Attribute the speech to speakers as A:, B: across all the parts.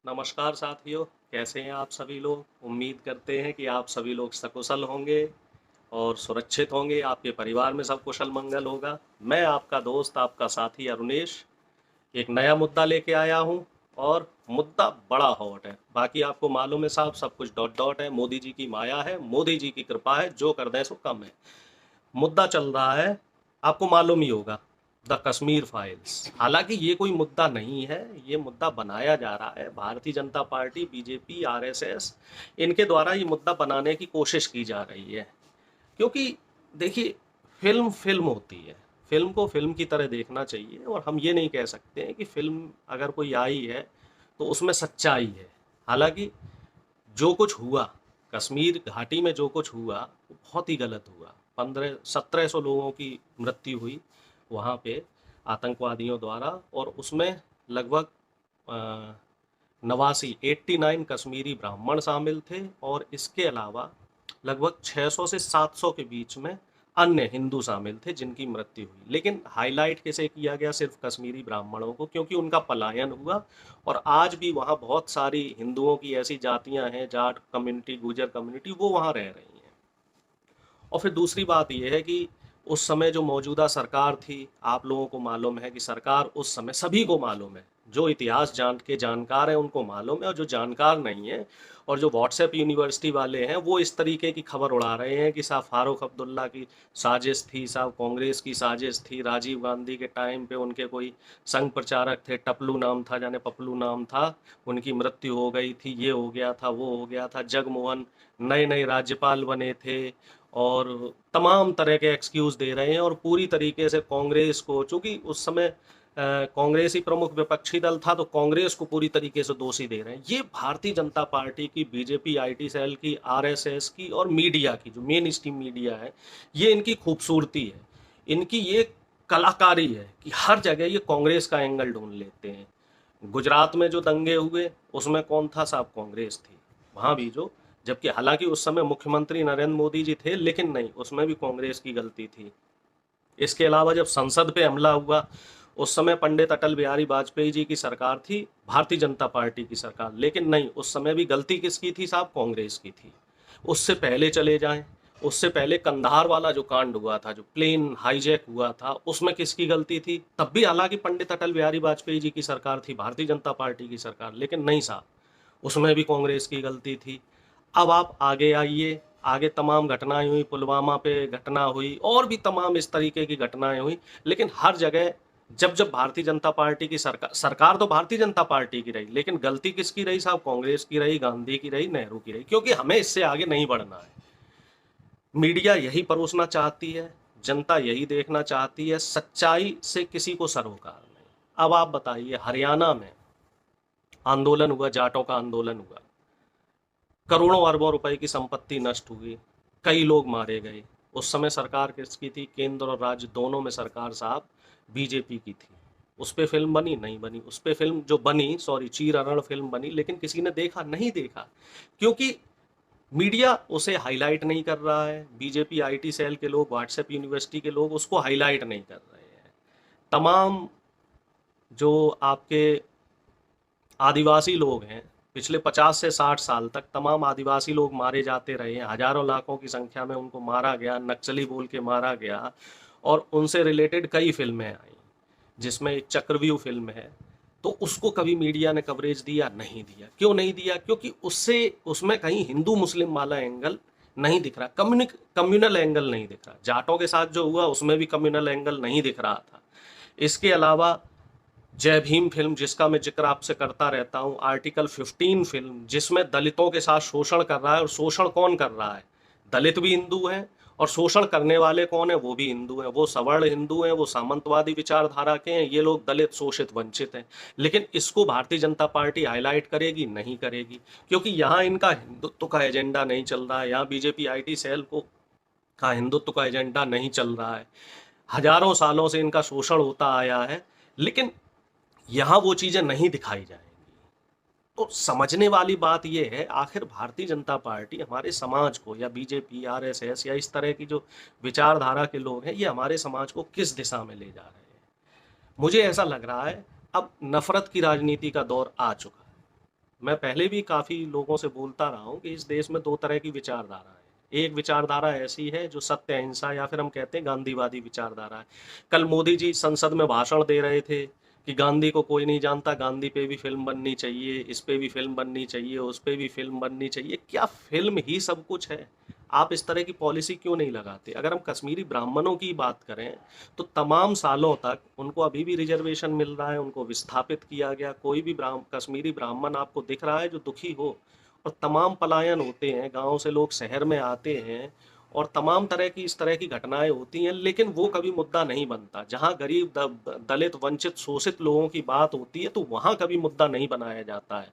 A: नमस्कार साथियों, कैसे हैं आप सभी लोग। उम्मीद करते हैं कि आप सभी लोग सकुशल होंगे और सुरक्षित होंगे, आपके परिवार में सब कुशल मंगल होगा। मैं आपका दोस्त, आपका साथी अरुणेश एक नया मुद्दा लेके आया हूँ और मुद्दा बड़ा हॉट है। बाकी आपको मालूम है साहब, सब कुछ डॉट डॉट है। मोदी जी की माया है, मोदी जी की कृपा है, जो कर दें सो कम है। मुद्दा चल रहा है, आपको मालूम ही होगा, द कश्मीर फाइल्स। हालांकि ये कोई मुद्दा नहीं है, ये मुद्दा बनाया जा रहा है। Bharatiya Janata party, BJP, RSS, इनके द्वारा ये मुद्दा बनाने की कोशिश की जा रही है। क्योंकि देखिए, फिल्म फिल्म होती है, फिल्म को फिल्म की तरह देखना चाहिए। और हम ये नहीं कह सकते हैं कि फिल्म अगर कोई आई है तो उसमें सच्चाई है। हालांकि जो कुछ हुआ, कश्मीर घाटी में जो कुछ हुआ, वो बहुत ही गलत हुआ। 1700 लोगों की मृत्यु हुई वहाँ पे आतंकवादियों द्वारा। और उसमें लगभग 89 कश्मीरी ब्राह्मण शामिल थे। और इसके अलावा लगभग 600 से 700 के बीच में अन्य हिंदू शामिल थे जिनकी मृत्यु हुई। लेकिन हाईलाइट कैसे किया गया सिर्फ कश्मीरी ब्राह्मणों को, क्योंकि उनका पलायन हुआ। और आज भी वहाँ बहुत सारी हिंदुओं की ऐसी जातियां हैं, जाट कम्युनिटी, गुर्जर कम्युनिटी, वो वहाँ रह रही हैं। और फिर दूसरी बात यह है कि उस समय जो मौजूदा सरकार थी, आप लोगों को मालूम है कि सरकार उस समय, सभी को मालूम है, जो इतिहास जान के जानकार हैं उनको मालूम है, और जो जानकार नहीं है और जो व्हाट्सएप यूनिवर्सिटी वाले हैं, वो इस तरीके की खबर उड़ा रहे हैं कि साहब फारूक अब्दुल्ला की साजिश थी, साहब कांग्रेस की साजिश थी, राजीव गांधी के टाइम पे उनके कोई संघ प्रचारक थे, टपलू नाम था, जाने पपलू नाम था, उनकी मृत्यु हो गई थी, ये हो गया था, वो हो गया था, जगमोहन नए नए राज्यपाल बने थे। और तमाम तरह के एक्सक्यूज दे रहे हैं। और पूरी तरीके से कांग्रेस को, चूंकि उस समय कांग्रेस ही प्रमुख विपक्षी दल था, तो कांग्रेस को पूरी तरीके से दोषी दे रहे हैं। ये भारतीय जनता पार्टी की, बीजेपी आईटी सेल की, आरएसएस की और मीडिया की, जो मेन स्ट्रीम मीडिया है, ये इनकी खूबसूरती है, इनकी ये कलाकारी है कि हर जगह ये कांग्रेस का एंगल ढूंढ लेते हैं। गुजरात में जो दंगे हुए, उसमें कौन था साहब, कांग्रेस थी वहां भी। जो जबकि हालांकि उस समय मुख्यमंत्री नरेंद्र मोदी जी थे, लेकिन नहीं, उसमें भी कांग्रेस की गलती थी। इसके अलावा जब संसद पे हमला हुआ, उस समय पंडित अटल बिहारी वाजपेयी जी की सरकार थी, भारतीय जनता पार्टी की सरकार, लेकिन नहीं, उस समय भी गलती किसकी थी साहब, कांग्रेस की थी। उससे पहले चले जाएं, उससे पहले कंधार वाला जो कांड हुआ था, जो प्लेन हाईजैक हुआ था, उसमें किसकी गलती थी, तब भी हालांकि पंडित अटल बिहारी वाजपेयी जी की सरकार थी, भारतीय जनता पार्टी की सरकार, लेकिन नहीं साहब, उसमें भी कांग्रेस की गलती थी। अब आप आगे आइए, आगे तमाम घटनाएं हुई, पुलवामा पे घटना हुई, और भी तमाम इस तरीके की घटनाएं हुई। लेकिन हर जगह जब जब भारतीय जनता पार्टी की सरकार तो भारतीय जनता पार्टी की रही, लेकिन गलती किसकी रही साहब, कांग्रेस की रही, गांधी की रही, नेहरू की रही। क्योंकि हमें इससे आगे नहीं बढ़ना है। मीडिया यही परोसना चाहती है, जनता यही देखना चाहती है, सच्चाई से किसी को सरोकार नहीं। अब आप बताइए, हरियाणा में आंदोलन हुआ, जाटों का आंदोलन हुआ, करोड़ों अरबों रुपए की संपत्ति नष्ट हुई, कई लोग मारे गए। उस समय सरकार किसकी थी, केंद्र और राज्य दोनों में सरकार साहब बीजेपी की थी। उस पे फिल्म बनी, नहीं बनी। उस पे फिल्म जो बनी, सॉरी, चीर हरण फिल्म बनी, लेकिन किसी ने देखा नहीं, देखा। क्योंकि मीडिया उसे हाईलाइट नहीं कर रहा है, बीजेपी आईटी सेल के लोग, व्हाट्सएप यूनिवर्सिटी के लोग उसको हाईलाइट नहीं कर रहे हैं। तमाम जो आपके आदिवासी लोग हैं, पिछले 50 से 60 साल तक तमाम आदिवासी लोग मारे जाते रहे हैं, हजारों लाखों की संख्या में उनको मारा गया, नक्सली बोल के मारा गया। और उनसे रिलेटेड कई फिल्में आई, जिसमें एक चक्रव्यूह फिल्म है। तो उसको कभी मीडिया ने कवरेज दिया, नहीं दिया। क्यों नहीं दिया, क्योंकि उससे, उसमें कहीं हिंदू मुस्लिम वाला एंगल नहीं दिख रहा, कम्युनल एंगल नहीं दिख रहा। जाटों के साथ जो हुआ उसमें भी कम्युनल एंगल नहीं दिख रहा था। इसके अलावा जय भीम फिल्म, जिसका मैं जिक्र आपसे करता रहता हूँ, आर्टिकल 15 फिल्म, जिसमें दलितों के साथ शोषण कर रहा है। और शोषण कौन कर रहा है, दलित भी हिंदू हैं, और शोषण करने वाले कौन है, वो भी हिंदू हैं। वो सवर्ण हिंदू हैं, वो सामंतवादी विचारधारा के हैं, ये लोग दलित, शोषित, वंचित हैं। लेकिन इसको भारतीय जनता पार्टी हाईलाइट करेगी, नहीं करेगी, क्योंकि यहाँ इनका हिंदुत्व का एजेंडा नहीं चल रहा है। यहाँ बीजेपी आईटी सेल को का हिंदुत्व का एजेंडा नहीं चल रहा है। हजारों सालों से इनका शोषण होता आया है, लेकिन यहाँ वो चीजें नहीं दिखाई जाएंगी। तो समझने वाली बात यह है, आखिर भारतीय जनता पार्टी हमारे समाज को, या बीजेपी, आरएसएस, या इस तरह की जो विचारधारा के लोग हैं, ये हमारे समाज को किस दिशा में ले जा रहे हैं। मुझे ऐसा लग रहा है अब नफरत की राजनीति का दौर आ चुका है। मैं पहले भी काफ़ी लोगों से बोलता रहा हूँ कि इस देश में दो तरह की विचारधारा है। एक विचारधारा ऐसी है जो सत्य अहिंसा या फिर हम कहते हैं गांधीवादी विचारधारा है। कल मोदी जी संसद में भाषण दे रहे थे कि गांधी को कोई नहीं जानता, गांधी पे भी फिल्म बननी चाहिए, इस पे भी फिल्म बननी चाहिए, उस पे भी फिल्म बननी चाहिए। क्या फिल्म ही सब कुछ है? आप इस तरह की पॉलिसी क्यों नहीं लगाते? अगर हम कश्मीरी ब्राह्मणों की बात करें तो तमाम सालों तक उनको अभी भी रिजर्वेशन मिल रहा है, उनको विस्थापित किया गया। कोई भी कश्मीरी ब्राह्मण आपको दिख रहा है जो दुखी हो? और तमाम पलायन होते हैं, गांव से लोग शहर में आते हैं और तमाम तरह की इस तरह की घटनाएं होती हैं, लेकिन वो कभी मुद्दा नहीं बनता। जहां गरीब दलित वंचित शोषित लोगों की बात होती है तो वहां कभी मुद्दा नहीं बनाया जाता है।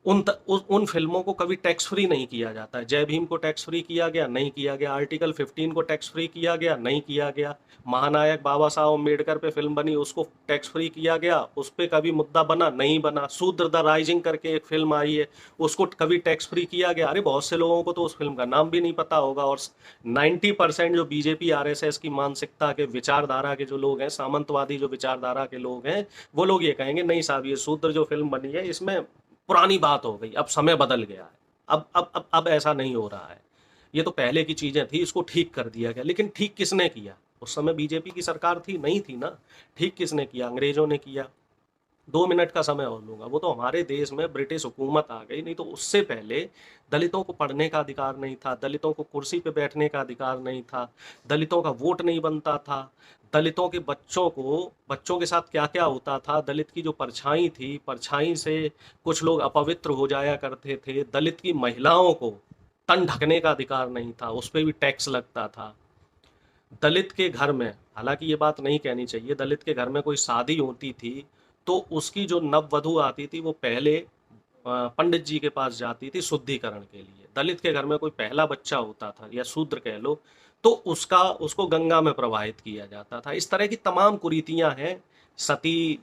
A: उन फिल्मों को कभी टैक्स फ्री नहीं किया जाता है। जय भीम को टैक्स फ्री किया गया? नहीं किया गया। आर्टिकल 15 को टैक्स फ्री किया गया? नहीं किया गया। महानायक बाबा साहब अम्बेडकर पे फिल्म बनी, उसको टैक्स फ्री किया गया? उस पे कभी मुद्दा बना? नहीं बना। शूद्र द राइजिंग करके एक फिल्म आई है, उसको कभी टैक्स फ्री किया गया? अरे बहुत से लोगों को तो उस फिल्म का नाम भी नहीं पता होगा। और 90% जो बीजेपी आरएसएस की मानसिकता के विचारधारा के जो लोग हैं, सामंतवादी जो विचारधारा के लोग हैं, वो लोग ये कहेंगे नहीं साहब, ये शूद्र जो फिल्म बनी है इसमें पुरानी बात हो गई, अब समय बदल गया है। अब ऐसा नहीं हो रहा है। ये तो पहले की चीजें थी, इसको ठीक कर दिया गया। लेकिन ठीक किसने किया? उस समय बीजेपी की सरकार थी? नहीं थी ना। ठीक किसने किया? अंग्रेजों ने किया। 2 मिनट का समय और लूंगा। वो तो हमारे देश में ब्रिटिश हुकूमत आ गई, नहीं तो उससे पहले दलितों को पढ़ने का अधिकार नहीं था, दलितों को कुर्सी पे बैठने का अधिकार नहीं था, दलितों का वोट नहीं बनता था। दलितों के बच्चों के साथ क्या क्या होता था, दलित की जो परछाई थी, परछाई से कुछ लोग अपवित्र हो जाया करते थे। दलित की महिलाओं को तन ढकने का अधिकार नहीं था, उस पर भी टैक्स लगता था। दलित के घर में, हालांकि ये बात नहीं कहनी चाहिए, दलित के घर में कोई शादी होती थी तो उसकी जो नववधु आती थी वो पहले पंडित जी के पास जाती थी शुद्धिकरण के लिए। दलित के घर में कोई पहला बच्चा होता था या शूद्र कह लो, तो उसको गंगा में प्रवाहित किया जाता था। इस तरह की तमाम कुरीतियां हैं। सती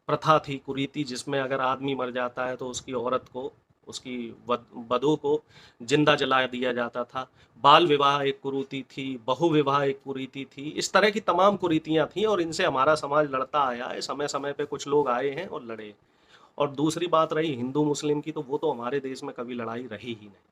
A: प्रथा थी, कुरीति, जिसमें अगर आदमी मर जाता है तो उसकी औरत को, उसकी वधू को जिंदा जला दिया जाता था। बाल विवाह एक कुरीति थी, बहु विवाह एक कुरीति थी। इस तरह की तमाम कुरीतियां थी और इनसे हमारा समाज लड़ता आया है। समय समय पे कुछ लोग आए हैं और लड़े। और दूसरी बात रही हिंदू मुस्लिम की, तो वो तो हमारे देश में कभी लड़ाई रही ही नहीं।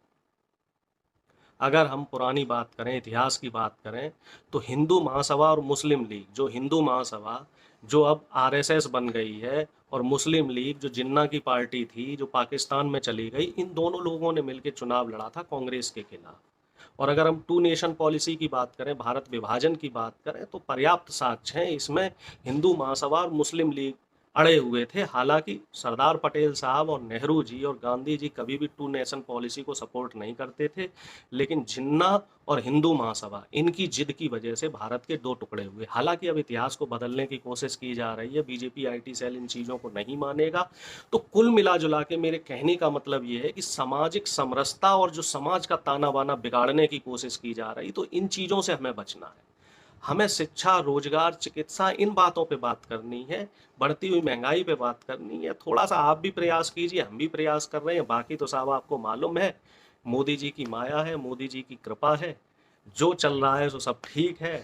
A: अगर हम पुरानी बात करें, इतिहास की बात करें, तो हिंदू महासभा और मुस्लिम लीग, जो हिंदू महासभा जो अब आरएसएस बन गई है, और मुस्लिम लीग जो जिन्ना की पार्टी थी जो पाकिस्तान में चली गई, इन दोनों लोगों ने मिलकर चुनाव लड़ा था कांग्रेस के खिलाफ। और अगर हम टू नेशन पॉलिसी की बात करें, भारत विभाजन की बात करें, तो पर्याप्त साक्ष्य हैं इसमें। हिंदू महासभा और मुस्लिम लीग अड़े हुए थे। हालांकि सरदार पटेल साहब और नेहरू जी और गांधी जी कभी भी टू नेशन पॉलिसी को सपोर्ट नहीं करते थे, लेकिन जिन्ना और हिंदू महासभा, इनकी जिद की वजह से भारत के दो टुकड़े हुए। हालांकि अब इतिहास को बदलने की कोशिश की जा रही है, बीजेपी आईटी सेल इन चीज़ों को नहीं मानेगा। तो कुल मिला जुला के मेरे कहने का मतलब ये है कि सामाजिक समरसता और जो समाज का ताना बाना बिगाड़ने की कोशिश की जा रही, तो इन चीज़ों से हमें बचना है। हमें शिक्षा, रोजगार, चिकित्सा, इन बातों पे बात करनी है। बढ़ती हुई महंगाई पे बात करनी है। थोड़ा सा आप भी प्रयास कीजिए, हम भी प्रयास कर रहे हैं। बाकी तो साहब आपको मालूम है, मोदी जी की माया है, मोदी जी की कृपा है, जो चल रहा है सो सब ठीक है।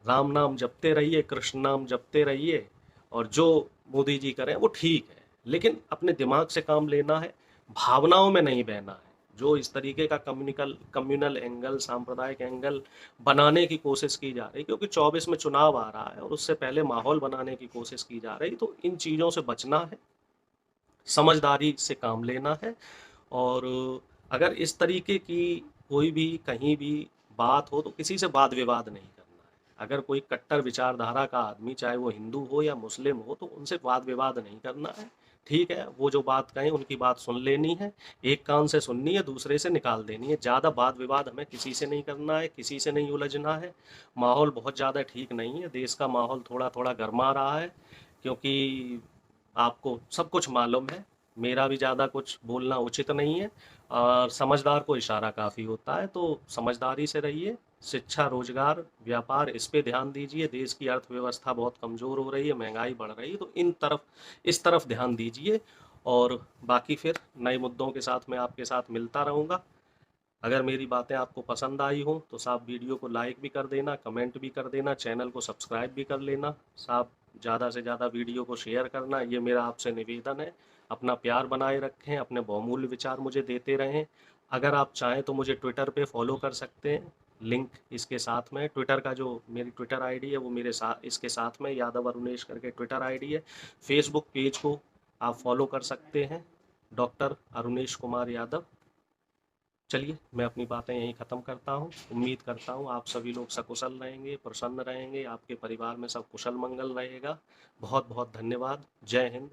A: राम नाम जपते रहिए, कृष्ण नाम जपते रहिए, और जो मोदी जी करें वो ठीक है। लेकिन अपने दिमाग से काम लेना है, भावनाओं में नहीं बहना है। जो इस तरीके का कम्युनल एंगल, सांप्रदायिक एंगल बनाने की कोशिश की जा रही, क्योंकि 24 में चुनाव आ रहा है और उससे पहले माहौल बनाने की कोशिश की जा रही, तो इन चीज़ों से बचना है, समझदारी से काम लेना है। और अगर इस तरीके की कोई भी कहीं भी बात हो तो किसी से वाद विवाद नहीं करना है। अगर कोई कट्टर विचारधारा का आदमी, चाहे वो हिंदू हो या मुस्लिम हो, तो उनसे वाद विवाद नहीं करना है। ठीक है, वो जो बात कहें उनकी बात सुन लेनी है, एक कान से सुननी है, दूसरे से निकाल देनी है। ज़्यादा वाद विवाद हमें किसी से नहीं करना है, किसी से नहीं उलझना है। माहौल बहुत ज़्यादा ठीक नहीं है, देश का माहौल थोड़ा थोड़ा गर्मा रहा है, क्योंकि आपको सब कुछ मालूम है। मेरा भी ज़्यादा कुछ बोलना उचित नहीं है, और समझदार को इशारा काफ़ी होता है। तो समझदारी से रहिए। शिक्षा, रोजगार, व्यापार, इस पे ध्यान दीजिए। देश की अर्थव्यवस्था बहुत कमज़ोर हो रही है, महंगाई बढ़ रही है, तो इस तरफ ध्यान दीजिए। और बाकी फिर नए मुद्दों के साथ मैं आपके साथ मिलता रहूँगा। अगर मेरी बातें आपको पसंद आई हो तो साहब वीडियो को लाइक भी कर देना, कमेंट भी कर देना, चैनल को सब्सक्राइब भी कर लेना। साहब ज़्यादा से ज़्यादा वीडियो को शेयर करना, ये मेरा आपसे निवेदन है। अपना प्यार बनाए रखें, अपने बहुमूल्य विचार मुझे देते रहें। अगर आप चाहें तो मुझे ट्विटर पे फॉलो कर सकते हैं, लिंक इसके साथ में। ट्विटर का जो मेरी ट्विटर आईडी है वो मेरे साथ इसके साथ में यादव अरुणेश करके ट्विटर आईडी है। फेसबुक पेज को आप फॉलो कर सकते हैं, डॉक्टर अरुणेश कुमार यादव। चलिए, मैं अपनी बातें यहीं ख़त्म करता हूँ। उम्मीद करता हूँ आप सभी लोग सकुशल रहेंगे, प्रसन्न रहेंगे, आपके परिवार में सब कुशल मंगल रहेगा। बहुत बहुत धन्यवाद। जय हिंद।